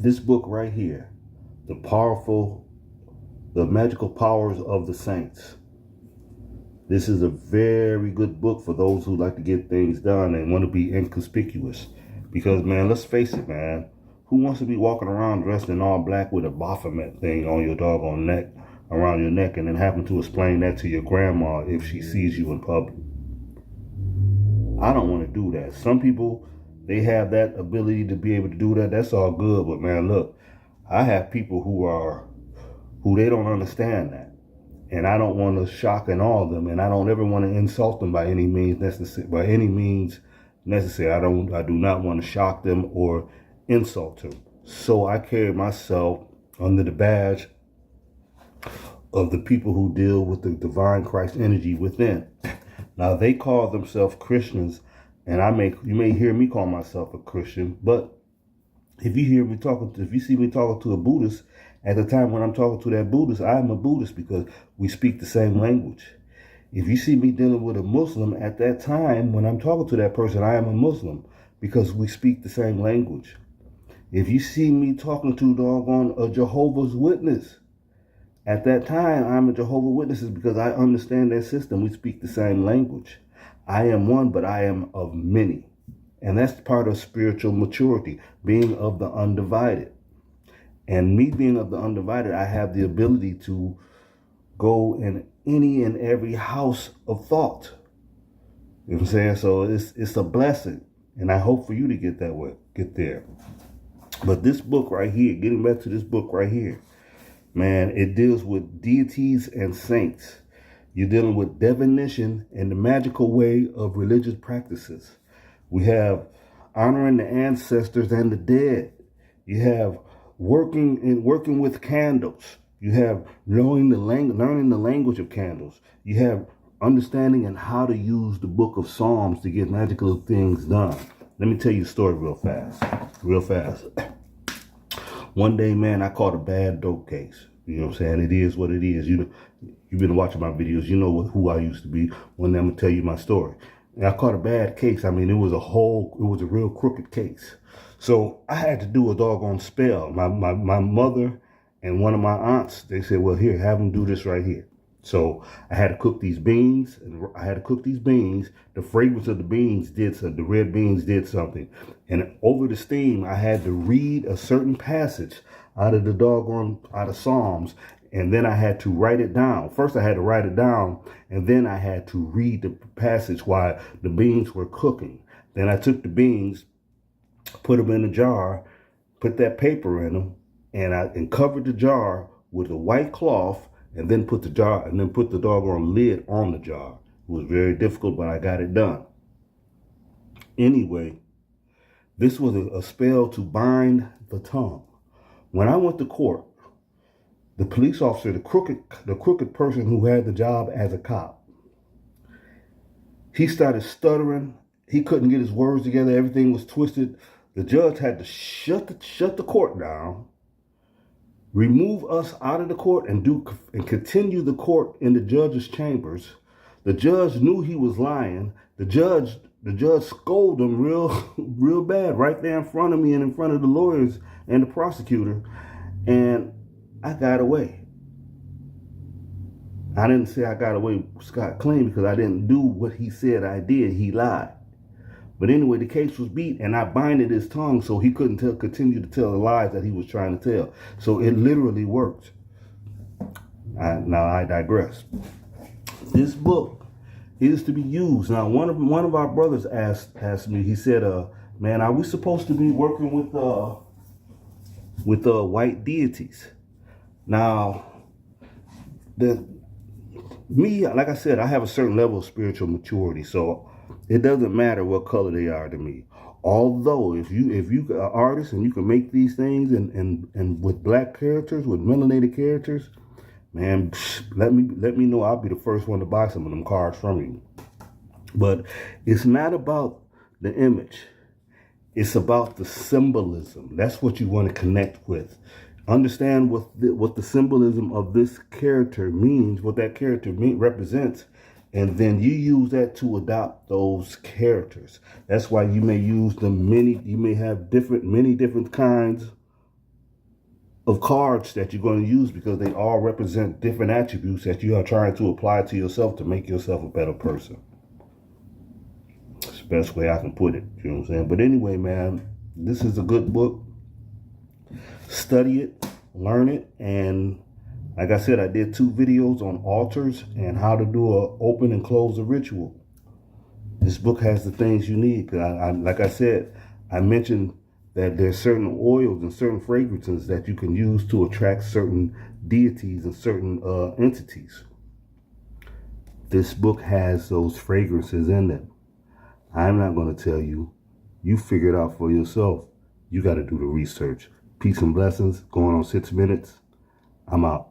This book right here, the magical powers of the saints. This is a very good book for those who like to get things done and want to be inconspicuous. Because, man, let's face it, man. Who wants to be walking around dressed in all black with a Baphomet thing on your doggone neck, around your neck, and then having to explain that to your grandma if she sees you in public? I don't want to do that. Some people, they have that ability to be able to do that. That's all good. But, man, look, I have people who they don't understand that. And I don't want to shock and awe them, and I don't ever want to insult them by any means necessary. I do not want to shock them or insult them. So I carry myself under the badge of the people who deal with the divine Christ energy within. Now they call themselves Christians, and you may hear me call myself a Christian, but if you see me talking to a Buddhist, at the time when I'm talking to that Buddhist, I am a Buddhist because we speak the same language. If you see me dealing with a Muslim, at that time when I'm talking to that person, I am a Muslim because we speak the same language. If you see me talking to doggone a Jehovah's Witness, at that time I'm a Jehovah's Witness because I understand their system. We speak the same language. I am one, but I am of many. And that's part of spiritual maturity, being of the undivided. And me being of the undivided, I have the ability to go in any and every house of thought. You know what I'm saying? So it's a blessing. And I hope for you to get there. But this book right here, getting back to this book right here, man, it deals with deities and saints. You're dealing with divination and the magical way of religious practices. We have honoring the ancestors and the dead. You have working with candles. You have learning the language of candles. You have understanding and how to use the book of Psalms to get magical things done. Let me tell you a story real fast. One day, man, I caught a bad dope case. You know what I'm saying? It is what it is. You've been watching my videos. You know who I used to be. One day I'm going to tell you my story. And I caught a bad case. I mean, it was a real crooked case. So I had to do a doggone spell. My mother and one of my aunts, they said, well, here, have them do this right here. So I had to cook these beans. The fragrance of the beans the red beans did something. And over the steam, I had to read a certain passage out of Psalms. And then I had to write it down. First, I had to write it down, and then I had to read the passage while the beans were cooking. Then I took the beans, put them in a jar, put that paper in them, and covered the jar with a white cloth, and then put the doggone lid on the jar. It was very difficult, but I got it done. Anyway, this was a spell to bind the tongue. When I went to court, the police officer, the crooked person who had the job as a cop, he started stuttering. He couldn't get his words together. Everything was twisted. The judge had to shut the court down, remove us out of the court, and continue the court in the judge's chambers. The judge knew he was lying. The judge scolded him real bad right there in front of me and in front of the lawyers and the prosecutor. And I got away. I didn't say I got away scot clean because I didn't do what he said I did. He lied. But anyway, the case was beat, and I binded his tongue so he couldn't continue to tell the lies that he was trying to tell. So it literally worked. Now I digress. This book is to be used. Now, one of our brothers asked me. He said, "Man, are we supposed to be working with white deities?" Now, like I said, I have a certain level of spiritual maturity, so it doesn't matter what color they are to me. Although, if you are an artist and you can make these things and with black characters, with melanated characters, man, let me know. I'll be the first one to buy some of them cards from you. But it's not about the image. It's about the symbolism. That's what you want to connect with. Understand what the symbolism of this character means, what that character represents, and then you use that to adopt those characters. That's why you may use you may have many different kinds of cards that you're going to use, because they all represent different attributes that you are trying to apply to yourself to make yourself a better person. It's the best way I can put it. You know what I'm saying? But anyway, man, this is a good book. Study it, learn it, and like I said, I did 2 videos on altars and how to do a open and close a ritual. This book has the things you need. Like I said, I mentioned that there's certain oils and certain fragrances that you can use to attract certain deities and certain entities. This book has those fragrances in them. I'm not going to tell you. You figure it out for yourself. You got to do the research. Peace and blessings. Going on 6 minutes. I'm out.